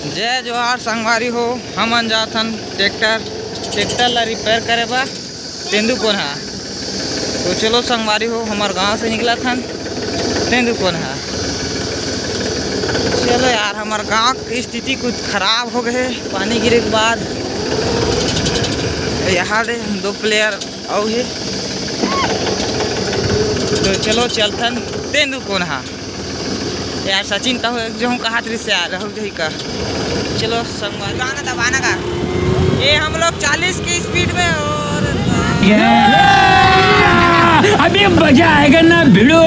जय जोहार संगवारी हो। हम जाथन ट्रैक्टर ला रिपेयर करे बा तेंदुकोना। तो चलो संगवारी हो, हमार गांव से निकला था तेंदुकोना। चलो यार, हमार गांव की स्थिति कुछ खराब हो गए पानी गिरे के बाद। यहाँ दे 2 प्लेयर और है, तो चलो चलथन तेंदुकोना। यार सचिन तो जो हम कहा से आ रहा हूँ का। चलो संगवारी गाना दबाना का, ये हम लोग 40 की स्पीड में। और अभी मजा आएगा ना भिड़ो।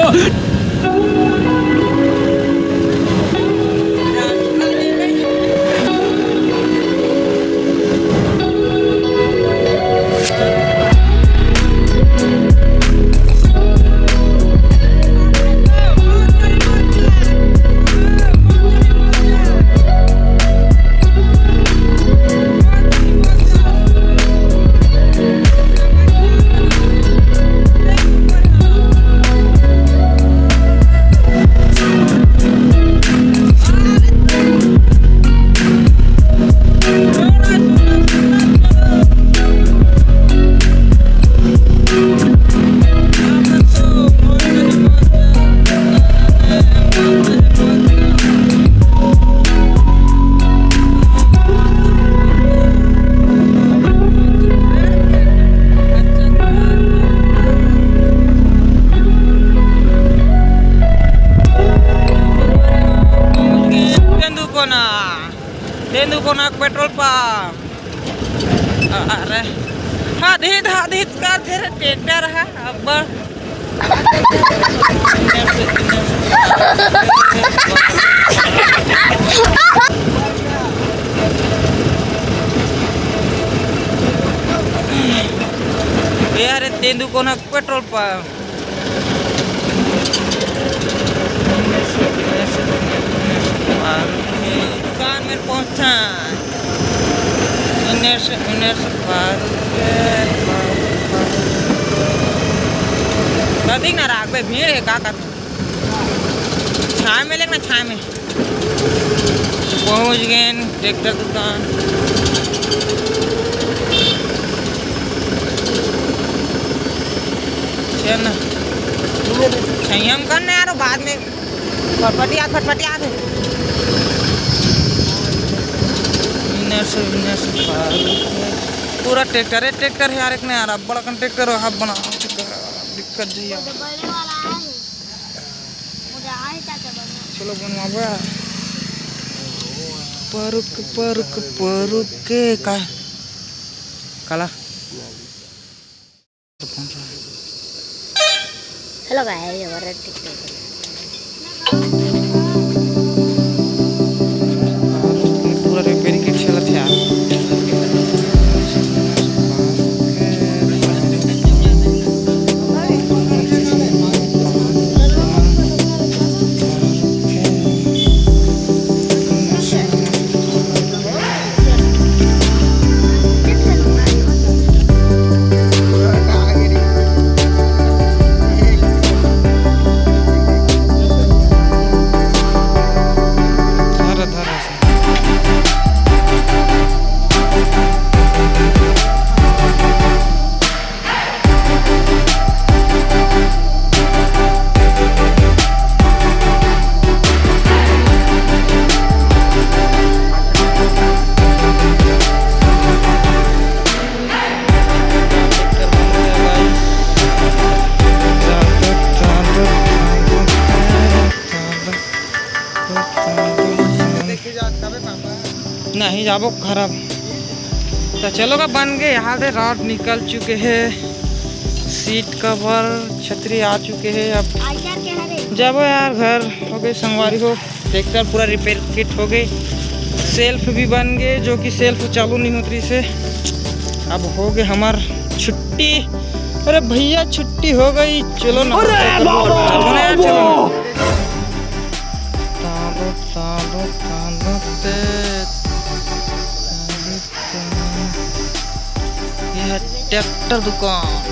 Tendukona petrol pump. अरे हादित का तेरा ट्रैक्टर है अब। यार तेंदुकोना पेट्रोल पंप दुकान में पहुंचा। ना राग पे भीड़ है का कर। छाए में लेना, छाए में पहुंच गए ट्रैक्टर दुकान। चल संयम करना यार, बाद में फटफटिया पूरा ट्रैक्टर है यार। एक ने यार बड़ा ट्रैक्टर है बना दिक्कत जी यार। चलो बनवा परुक के का काला। हेलो गाइस, हमारा ट्रैक्टर पूरा रिपेयरिंग किट चलत है यार। नहीं जाबो खराब। तो चलो का बन गए। यहाँ से रॉड निकल चुके हैं, सीट कवर छतरी आ चुके हैं। अब जाबो यार घर। हो गए संगवारी हो, ट्रैक्टर पूरा रिपेयर किट हो गई। सेल्फ भी बन गए, जो कि सेल्फ चालू नहीं होती से। अब हो गए हमार छुट्टी। अरे भैया छुट्टी हो गई, चलो ना ट्रैक्टर दुकान।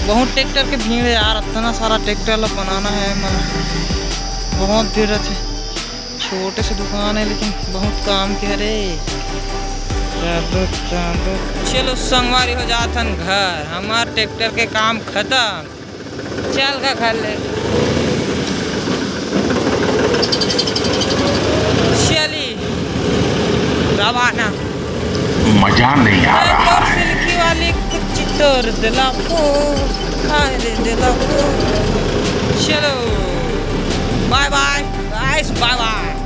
बहुत ट्रैक्टर के भीड़ है यार। इतना सारा ट्रैक्टर बनाना है, बहुत भीड़ है। छोटे से दुकान है लेकिन बहुत काम के रे। चलो संगवारी हो जाथन घर, हमार ट्रैक्टर के काम खत्म। चल का घर ले चली रवाना। मजा नहीं आ रहा है। सिल्की वाली कुछ तोड़ दिला को दिला को। चलो bye bye guys, bye bye.